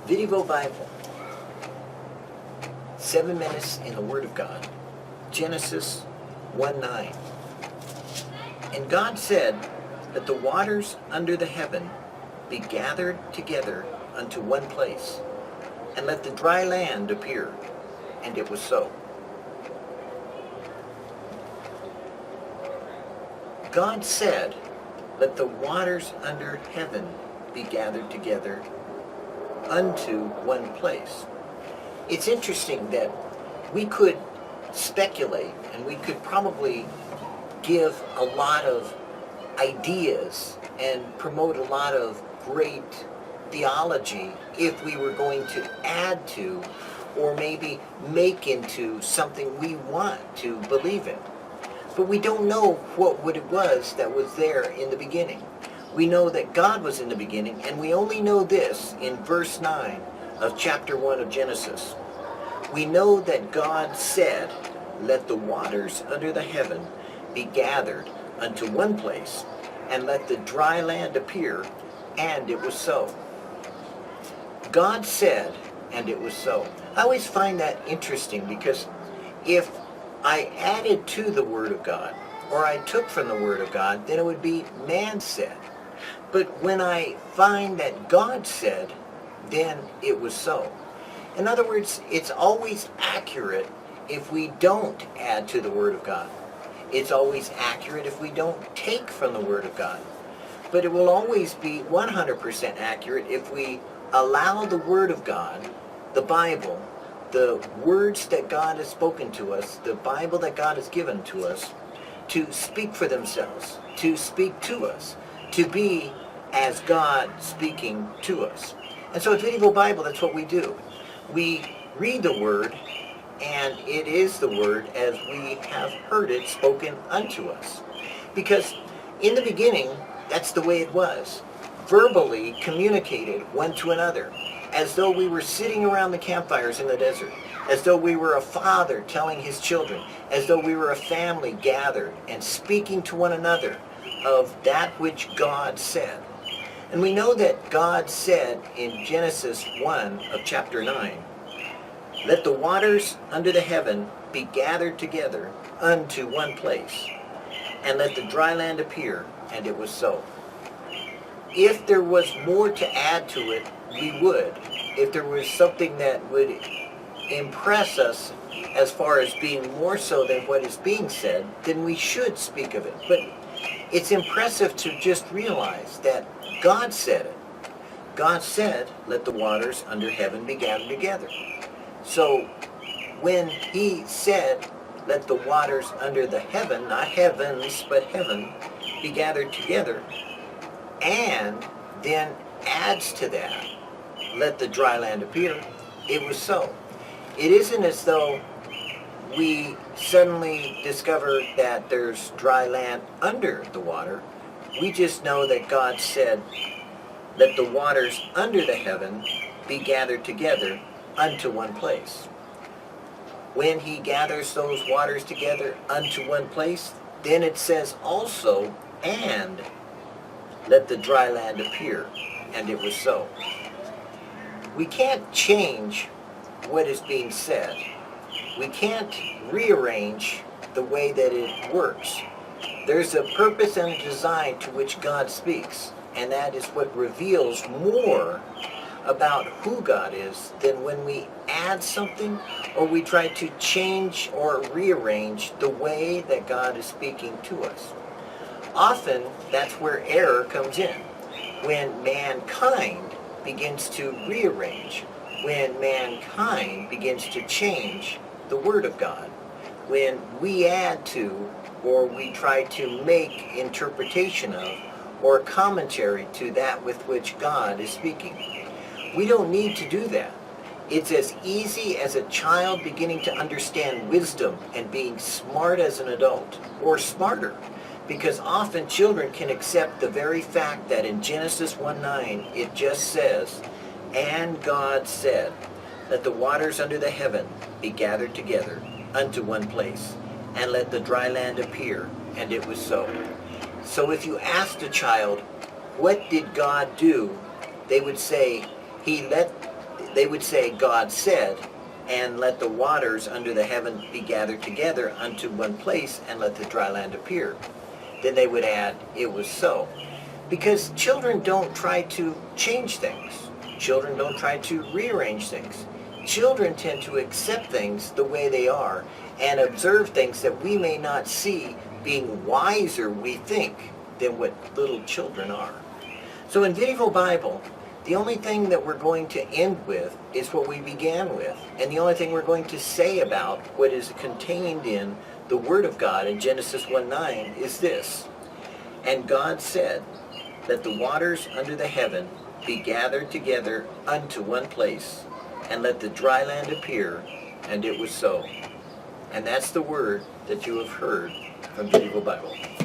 VidDevoBible. 7 minutes in the Word of God. Genesis 1:9. And God said, "Let the waters under the heaven be gathered together unto one place, and let the dry land appear." And it was so. God said, "Let the waters under heaven be gathered together unto one place." It's interesting that we could speculate and we could probably give a lot of ideas and promote a lot of great theology if we were going to add to or maybe make into something we want to believe in. But we don't know what it was that was there in the beginning. We know that God was in the beginning, and we only know this in verse 9 of chapter 1 of Genesis. We know that God said, "Let the waters under the heaven be gathered unto one place, and let the dry land appear," and it was so. God said, and it was so. I always find that interesting because if I added to the Word of God, or I took from the Word of God, then it would be man said. But when I find that God said, then it was so. In other words, it's always accurate if we don't add to the Word of God. It's always accurate if we don't take from the Word of God. But it will always be 100% accurate if we allow the Word of God, the Bible, the words that God has spoken to us, the Bible that God has given to us, to speak for themselves, to speak to us, to be as God speaking to us. And so at VidDevoBible, that's what we do. We read the Word, and it is the Word as we have heard it spoken unto us. Because in the beginning, that's the way it was. Verbally communicated one to another, as though we were sitting around the campfires in the desert, as though we were a father telling his children, as though we were a family gathered and speaking to one another of that which God said. And we know that God said in Genesis 1 of chapter 9, "Let the waters under the heaven be gathered together unto one place, and let the dry land appear," and it was so. If there was more to add to it, we would. If there was something that would impress us as far as being more so than what is being said, then we should speak of it. But it's impressive to just realize that God said it. God said, "Let the waters under heaven be gathered together." So when he said, "Let the waters under the heaven," not heavens, but heaven, "be gathered together," and then adds to that, "Let the dry land appear," it was so. It isn't as though we suddenly discover that there's dry land under the water. We just know that God said, "Let the waters under the heaven be gathered together unto one place." When he gathers those waters together unto one place, then it says also, "And let the dry land appear," and it was so. We can't change what is being said. We can't rearrange the way that it works. There's a purpose and a design to which God speaks, and that is what reveals more about who God is than when we add something or we try to change or rearrange the way that God is speaking to us. Often, that's where error comes in. When mankind begins to rearrange, when mankind begins to change the Word of God, when we add to or we try to make interpretation of or commentary to that with which God is speaking. We don't need to do that. It's as easy as a child beginning to understand wisdom and being smart as an adult, or smarter, because often children can accept the very fact that in Genesis 1:9 it just says, "And God said, let the waters under the heaven be gathered together unto one place, and let the dry land appear," and it was so. So if you asked a child, "What did God do?" they would say, they would say, God said, and let the waters under the heaven be gathered together unto one place, and let the dry land appear. Then they would add, it was so. Because children don't try to change things. Children don't try to rearrange things. Children tend to accept things the way they are and observe things that we may not see, being wiser, we think, than what little children are. So in VidDevoBible, the only thing that we're going to end with is what we began with. And the only thing we're going to say about what is contained in the Word of God in Genesis 1:9 is this. And God said, let the waters under the heaven be gathered together unto one place, and let the dry land appear, and it was so. And that's the word that you have heard from VidDevoBible.